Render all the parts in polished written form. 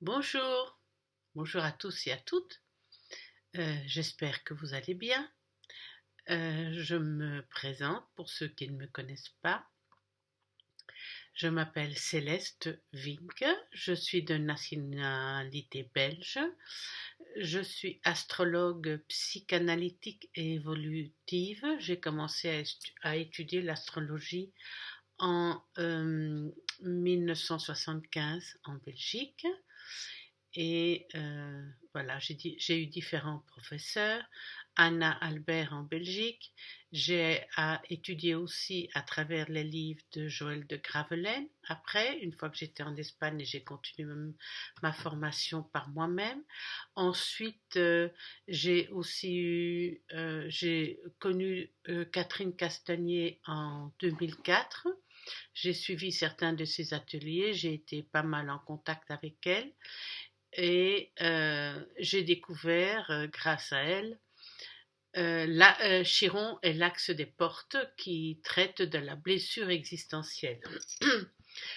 Bonjour, bonjour à tous et à toutes. J'espère que vous allez bien. Je me présente pour ceux qui ne me connaissent pas. Je m'appelle Céleste Vinck, je suis de nationalité belge. Je suis astrologue psychanalytique et évolutive. J'ai commencé à étudier l'astrologie en 1975 en Belgique. Et voilà, j'ai eu différents professeurs. Anna Albert en Belgique. J'ai étudié aussi à travers les livres de Joël de Gravelaine. Après, une fois que j'étais en Espagne, j'ai continué ma formation par moi-même. Ensuite, j'ai connu Catherine Castagnier en 2004. J'ai suivi certains de ses ateliers, j'ai été pas mal en contact avec elle. Et j'ai découvert, grâce à elle, Chiron et l'axe des portes qui traite de la blessure existentielle.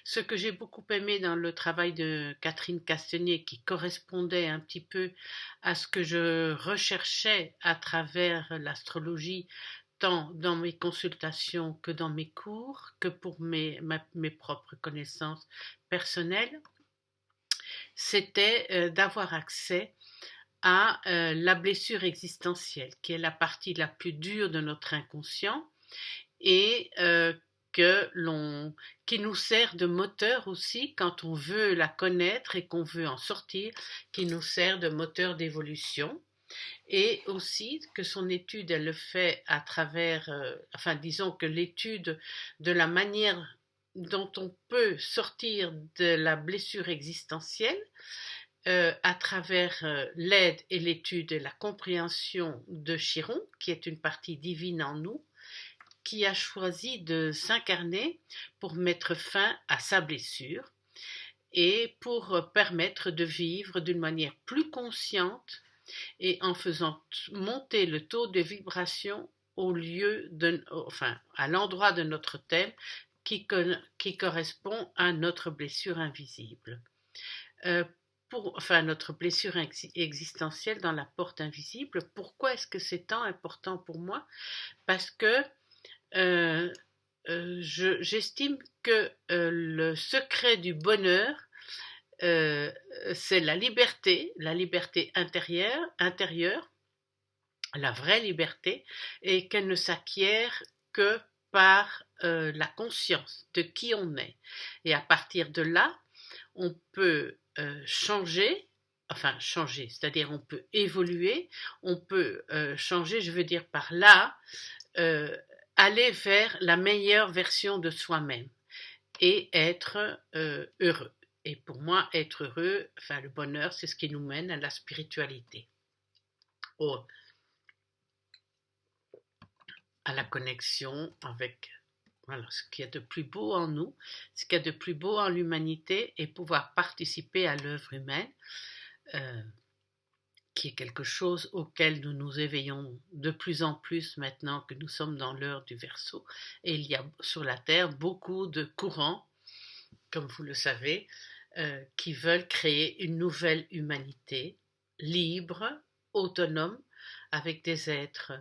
Ce que j'ai beaucoup aimé dans le travail de Catherine Castagnier, qui correspondait un petit peu à ce que je recherchais à travers l'astrologie, tant dans mes consultations que dans mes cours, que pour mes propres connaissances personnelles, c'était d'avoir accès à la blessure existentielle, qui est la partie la plus dure de notre inconscient et qui nous sert de moteur aussi quand on veut la connaître et qu'on veut en sortir, qui nous sert de moteur d'évolution. Et aussi que son étude, elle le fait à travers, disons que l'étude de la manière dont on peut sortir de la blessure existentielle, à travers l'aide et l'étude et la compréhension de Chiron, qui est une partie divine en nous, qui a choisi de s'incarner pour mettre fin à sa blessure et pour permettre de vivre d'une manière plus consciente et en faisant monter le taux de vibration à l'endroit de notre thème qui correspond à notre blessure invisible. Euh, Notre blessure existentielle dans la porte invisible. Pourquoi est-ce que c'est tant important pour moi? Parce que euh, j'estime que le secret du bonheur, euh, c'est la liberté intérieure, la vraie liberté, et qu'elle ne s'acquiert que par la conscience de qui on est. Et à partir de là, on peut changer, c'est-à-dire on peut évoluer, on peut changer, je veux dire par là, euh, aller vers la meilleure version de soi-même et être heureux. Et pour moi, être heureux, le bonheur, c'est ce qui nous mène à la spiritualité, au, à la connexion avec voilà, ce qu'il y a de plus beau en nous, ce qu'il y a de plus beau en l'humanité et pouvoir participer à l'œuvre humaine. Euh, qui est quelque chose auquel nous nous éveillons de plus en plus maintenant que nous sommes dans l'heure du Verseau. Et il y a sur la Terre beaucoup de courants, comme vous le savez, qui veulent créer une nouvelle humanité libre, autonome, avec des êtres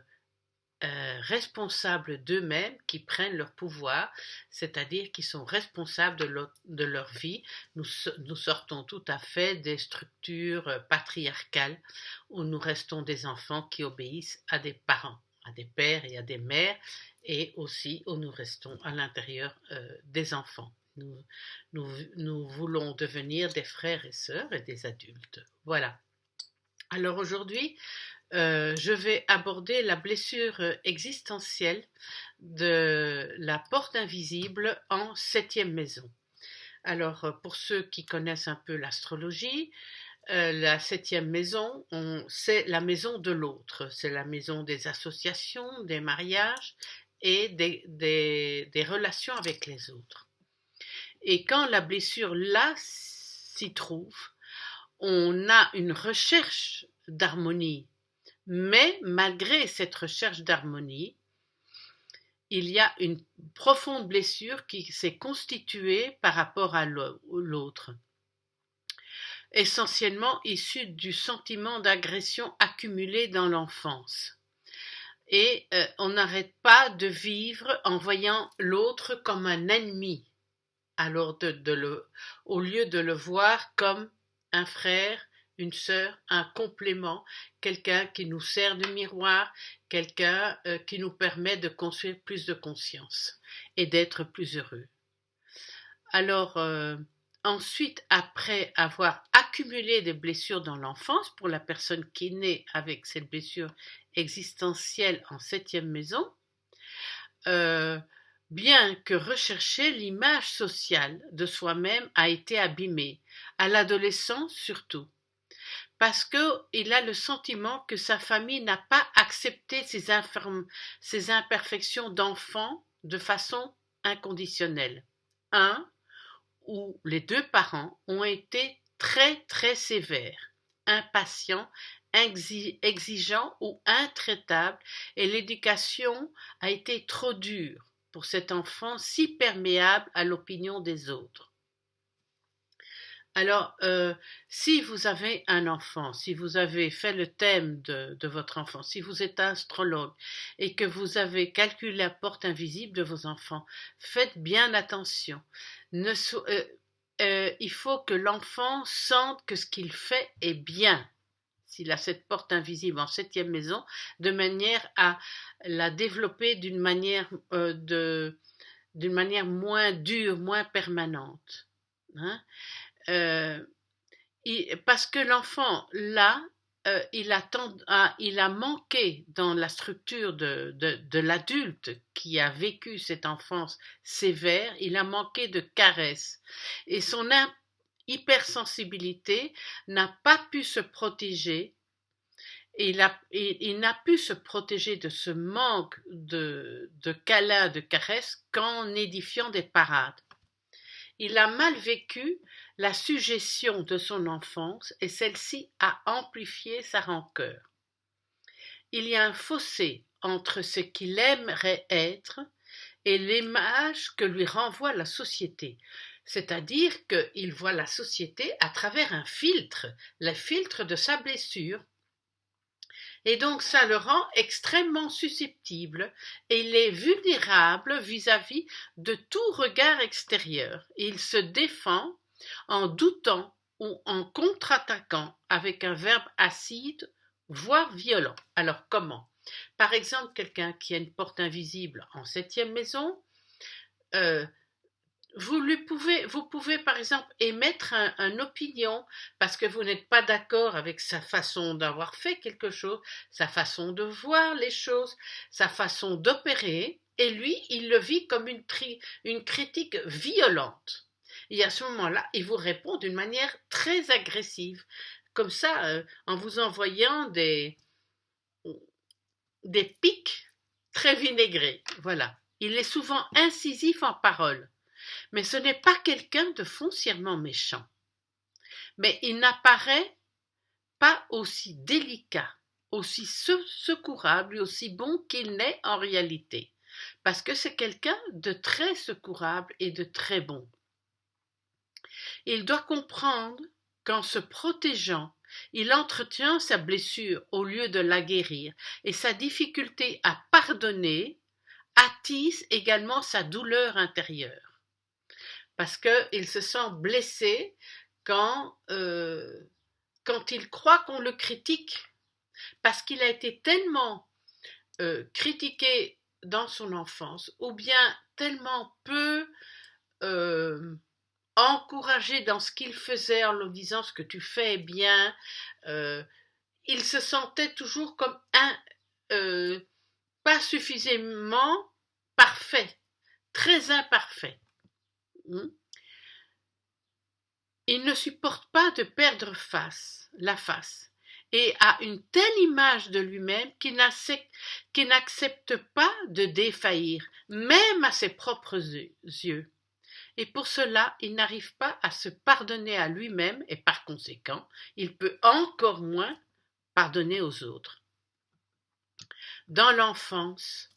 responsables d'eux-mêmes, qui prennent leur pouvoir, c'est-à-dire qui sont responsables de leur vie. Nous sortons tout à fait des structures patriarcales où nous restons des enfants qui obéissent à des parents, à des pères et à des mères, et aussi où nous restons à l'intérieur des enfants. Nous voulons devenir des frères et sœurs et des adultes. Voilà. Alors aujourd'hui, je vais aborder la blessure existentielle de la porte invisible en septième maison. Alors, pour ceux qui connaissent un peu l'astrologie, la septième maison, c'est la maison de l'autre, c'est la maison des associations, des mariages et des relations avec les autres. Et quand la blessure là s'y trouve, on a une recherche d'harmonie. Mais malgré cette recherche d'harmonie, il y a une profonde blessure qui s'est constituée par rapport à l'autre. essentiellement issus du sentiment d'agression accumulé dans l'enfance. Et on n'arrête pas de vivre en voyant l'autre comme un ennemi, alors au lieu de le voir comme un frère, une sœur, un complément, quelqu'un qui nous sert de miroir, quelqu'un qui nous permet de construire plus de conscience et d'être plus heureux. Alors, ensuite, après avoir accumulé des blessures dans l'enfance, pour la personne qui est née avec cette blessure existentielle en 7e maison, bien que rechercher, l'image sociale de soi-même a été abîmée, à l'adolescence surtout, parce qu'il a le sentiment que sa famille n'a pas accepté ses imperfections d'enfant de façon inconditionnelle. Où les 2 parents ont été très très sévères, impatients, exigeants ou intraitables, et l'éducation a été trop dure pour cet enfant si perméable à l'opinion des autres. Alors, si vous avez un enfant, si vous avez fait le thème de votre enfant, si vous êtes astrologue et que vous avez calculé la porte invisible de vos enfants, faites bien attention. Il faut que l'enfant sente que ce qu'il fait est bien, s'il a cette porte invisible en 7e maison, de manière à la développer d'une manière moins dure, moins permanente. Hein? Parce que l'enfant, là, il a manqué dans la structure de l'adulte qui a vécu cette enfance sévère, il a manqué de caresses. Et son hypersensibilité n'a pas pu se protéger. Il n'a pu se protéger de ce manque de câlins, de caresses qu'en édifiant des parades. Il a mal vécu la suggestion de son enfance et celle-ci a amplifié sa rancœur. Il y a un fossé entre ce qu'il aimerait être et l'image que lui renvoie la société. C'est-à-dire qu'il voit la société à travers un filtre, le filtre de sa blessure. Et donc ça le rend extrêmement susceptible et il est vulnérable vis-à-vis de tout regard extérieur. Et il se défend en doutant ou en contre-attaquant avec un verbe acide, voire violent. Alors comment ? Par exemple, quelqu'un qui a une porte invisible en 7e maison, vous pouvez par exemple émettre une opinion parce que vous n'êtes pas d'accord avec sa façon d'avoir fait quelque chose, sa façon de voir les choses, sa façon d'opérer, et lui, il le vit comme une critique violente. Et à ce moment-là, il vous répond d'une manière très agressive, comme ça, en vous envoyant des pics très vinaigrés. Voilà. Il est souvent incisif en parole. Mais ce n'est pas quelqu'un de foncièrement méchant. Mais il n'apparaît pas aussi délicat, aussi secourable et aussi bon qu'il n'est en réalité. Parce que c'est quelqu'un de très secourable et de très bon. Il doit comprendre qu'en se protégeant, il entretient sa blessure au lieu de la guérir. Et sa difficulté à pardonner attise également sa douleur intérieure. Parce qu'il se sent blessé quand il croit qu'on le critique, parce qu'il a été tellement critiqué dans son enfance, ou bien tellement peu encouragé dans ce qu'il faisait en lui disant ce que tu fais est bien, il se sentait toujours comme pas suffisamment parfait, très imparfait. Il ne supporte pas de perdre la face et a une telle image de lui-même qu'il n'accepte pas de défaillir, même à ses propres yeux. Et pour cela, il n'arrive pas à se pardonner à lui-même et par conséquent, il peut encore moins pardonner aux autres. Dans l'enfance,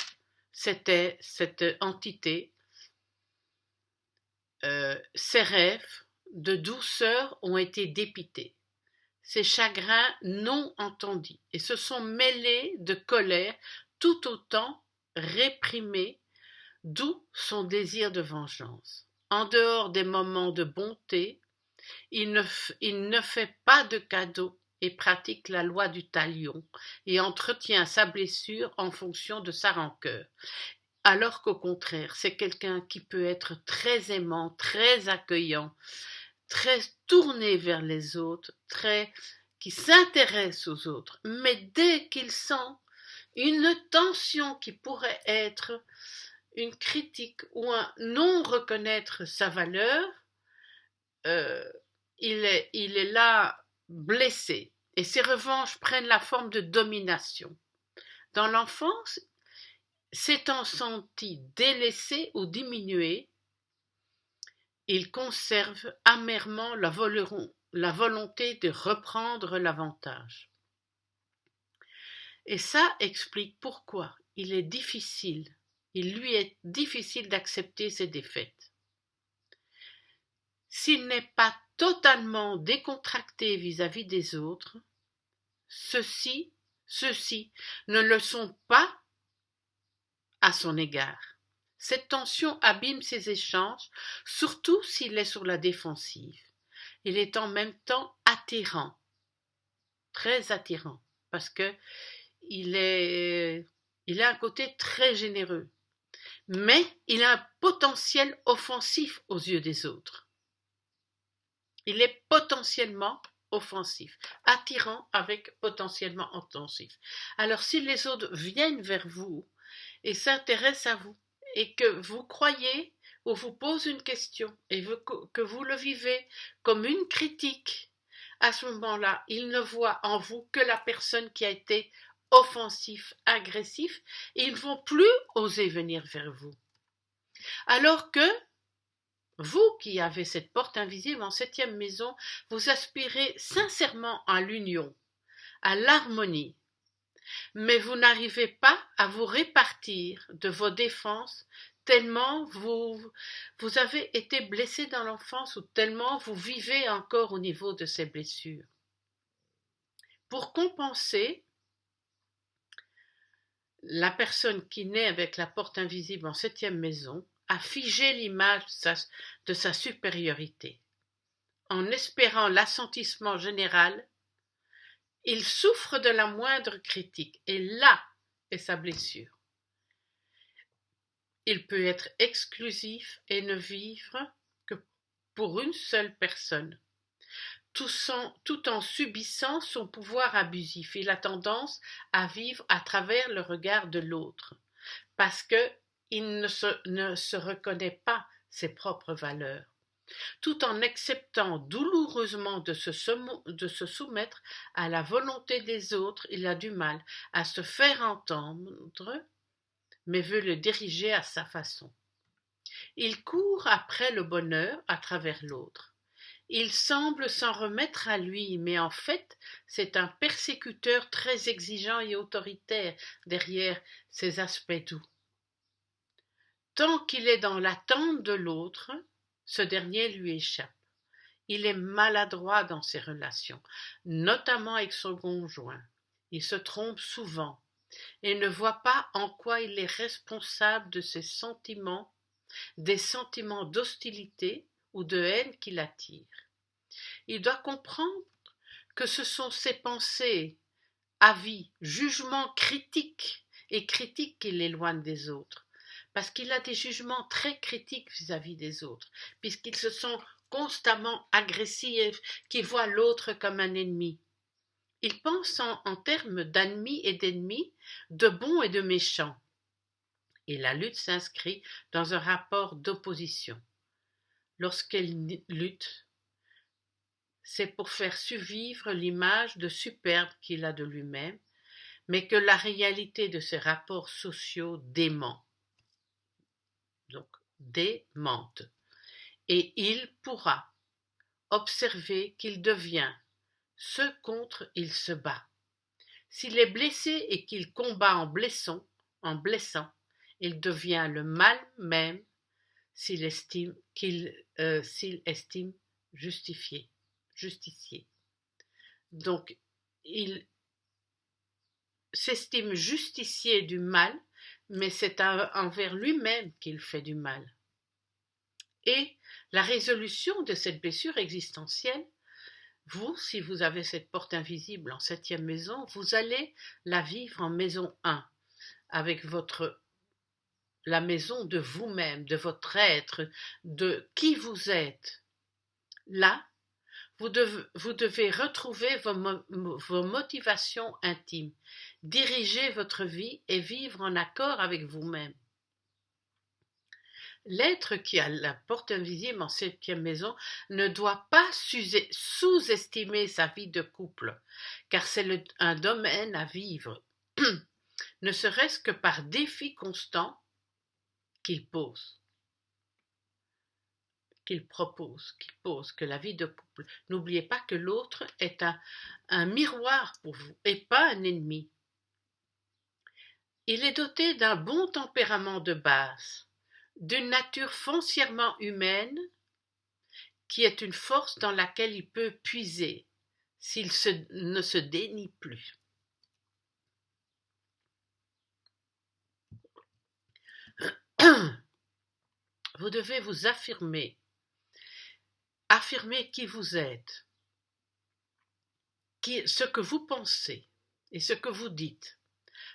c'était cette entité, ses rêves, de douceur ont été dépités, ses chagrins non entendus, et se sont mêlés de colère tout autant réprimés, d'où son désir de vengeance. En dehors des moments de bonté, il ne fait pas de cadeaux et pratique la loi du talion et entretient sa blessure en fonction de sa rancœur. Alors qu'au contraire, c'est quelqu'un qui peut être très aimant, très accueillant, très tourné vers les autres, qui s'intéresse aux autres. Mais dès qu'il sent une tension qui pourrait être une critique ou un non reconnaître sa valeur, il est là blessé. Et ses revanches prennent la forme de domination. Dans l'enfance, s'étant senti délaissé ou diminué, il conserve amèrement la volonté de reprendre l'avantage. Et ça explique pourquoi il lui est difficile d'accepter ses défaites. S'il n'est pas totalement décontracté vis-à-vis des autres, ceux-ci ne le sont pas à son égard. Cette tension abîme ses échanges, surtout s'il est sur la défensive. Il est en même temps attirant, très attirant, parce que il a un côté très généreux, mais il a un potentiel offensif aux yeux des autres. Il est potentiellement offensif, attirant avec potentiellement offensif. Alors si les autres viennent vers vous et s'intéressent à vous, et que vous croyez ou vous posent une question et que vous le vivez comme une critique, à ce moment-là, ils ne voient en vous que la personne qui a été offensif, agressif, et ils ne vont plus oser venir vers vous. Alors que vous qui avez cette porte invisible en 7e maison, vous aspirez sincèrement à l'union, à l'harmonie, mais vous n'arrivez pas à vous répartir de vos défenses tellement vous avez été blessé dans l'enfance ou tellement vous vivez encore au niveau de ces blessures. Pour compenser, la personne qui naît avec la porte invisible en 7e maison a figé l'image de sa supériorité. En espérant l'assentissement général, il souffre de la moindre critique, et là est sa blessure. Il peut être exclusif et ne vivre que pour une seule personne, tout en subissant son pouvoir abusif. Il a tendance à vivre à travers le regard de l'autre, parce qu'il ne se reconnaît pas ses propres valeurs. Tout en acceptant douloureusement de se soumettre à la volonté des autres, il a du mal à se faire entendre, mais veut le diriger à sa façon. Il court après le bonheur à travers l'autre. Il semble s'en remettre à lui, mais en fait, c'est un persécuteur très exigeant et autoritaire derrière ses aspects doux. Tant qu'il est dans l'attente de l'autre, ce dernier lui échappe. Il est maladroit dans ses relations, notamment avec son conjoint. Il se trompe souvent et ne voit pas en quoi il est responsable de ses sentiments, des sentiments d'hostilité ou de haine qu'il attire. Il doit comprendre que ce sont ses pensées, avis, jugements critiques qui l'éloignent des autres, parce qu'il a des jugements très critiques vis-à-vis des autres, puisqu'ils se sont constamment agressifs, qui voient l'autre comme un ennemi. Il pense en termes d'amis et d'ennemis, de bons et de méchants. Et la lutte s'inscrit dans un rapport d'opposition. Lorsqu'elle lutte, c'est pour faire survivre l'image de superbe qu'il a de lui-même, mais que la réalité de ses rapports sociaux dément. Donc, démente. Et il pourra observer qu'il devient ce contre il se bat. S'il est blessé et qu'il combat en blessant, il devient le mal même s'il estime justifié, justicier. Donc, il s'estime justicier du mal, mais c'est envers lui-même qu'il fait du mal. Et la résolution de cette blessure existentielle, vous, si vous avez cette porte invisible en 7e maison, vous allez la vivre en maison 1, avec la maison de vous-même, de votre être, de qui vous êtes. Là, vous devez retrouver vos motivations intimes, diriger votre vie et vivre en accord avec vous-même. L'être qui a la porte invisible en 7e maison ne doit pas sous-estimer sa vie de couple, car c'est un domaine à vivre, ne serait-ce que par défi constant qu'il pose, qu'il pose, que la vie de couple. N'oubliez pas que l'autre est un miroir pour vous et pas un ennemi. Il est doté d'un bon tempérament de base, d'une nature foncièrement humaine qui est une force dans laquelle il peut puiser s'il ne se dénie plus. Vous devez vous affirmer qui vous êtes, ce que vous pensez et ce que vous dites.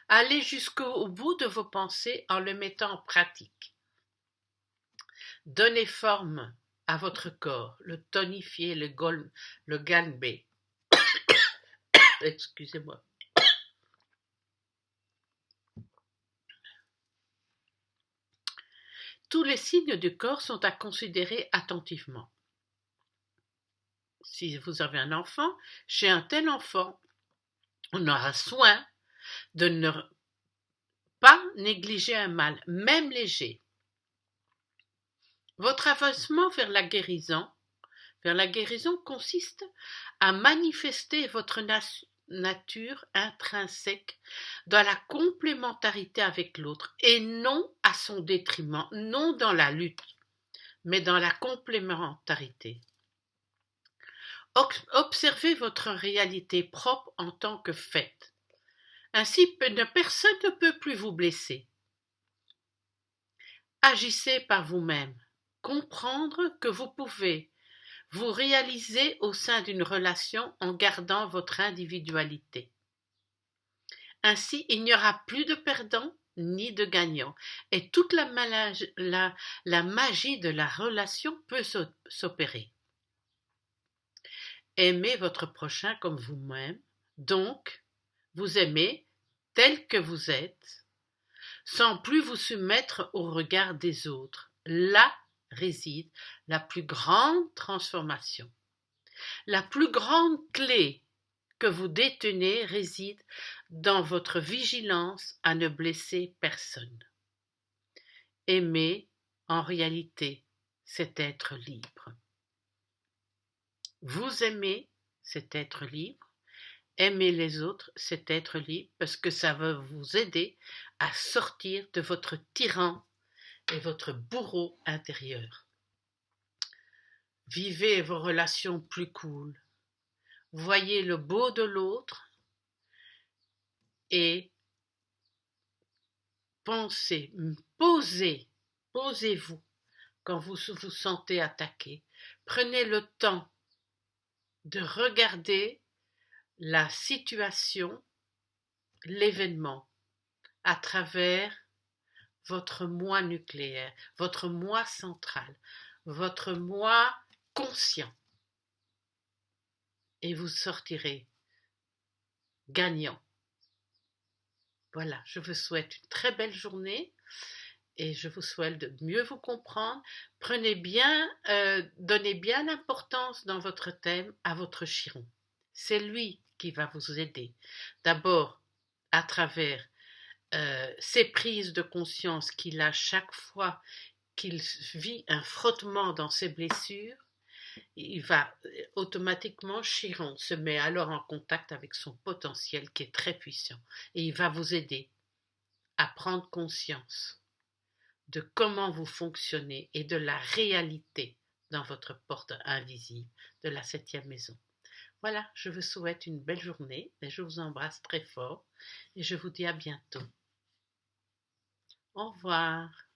Allez jusqu'au bout de vos pensées en le mettant en pratique. Donnez forme à votre corps, le tonifier, le galber. Excusez-moi. Tous les signes du corps sont à considérer attentivement. Si vous avez un enfant, chez un tel enfant, on aura soin de ne pas négliger un mal, même léger. Votre avancement vers la guérison consiste à manifester votre nature intrinsèque dans la complémentarité avec l'autre et non à son détriment, non dans la lutte, mais dans la complémentarité. Observez votre réalité propre en tant que fait. Ainsi, personne ne peut plus vous blesser. Agissez par vous-même. Comprendre que vous pouvez vous réaliser au sein d'une relation en gardant votre individualité. Ainsi, il n'y aura plus de perdants ni de gagnants et toute la magie de la relation peut s'opérer. Aimez votre prochain comme vous-même, donc vous aimez tel que vous êtes, sans plus vous soumettre au regard des autres. Là réside la plus grande transformation. La plus grande clé que vous détenez réside dans votre vigilance à ne blesser personne. Aimer, en réalité, c'est être libre. Vous aimez, c'est être libre. Aimer les autres, c'est être libre parce que ça va vous aider à sortir de votre tyran et votre bourreau intérieur. Vivez vos relations plus cool. Voyez le beau de l'autre et posez-vous quand vous vous sentez attaqué. Prenez le temps de regarder la situation, l'événement, à travers votre moi nucléaire, votre moi central, votre moi conscient. Et vous sortirez gagnant. Voilà, je vous souhaite une très belle journée et je vous souhaite de mieux vous comprendre. Donnez bien l'importance dans votre thème à votre chiron. C'est lui qui va vous aider. D'abord, à travers ces prises de conscience qu'il a chaque fois qu'il vit un frottement dans ses blessures, il va automatiquement, Chiron se met alors en contact avec son potentiel qui est très puissant et il va vous aider à prendre conscience de comment vous fonctionnez et de la réalité dans votre porte invisible de la 7e maison. Voilà, je vous souhaite une belle journée et je vous embrasse très fort et je vous dis à bientôt. Au revoir.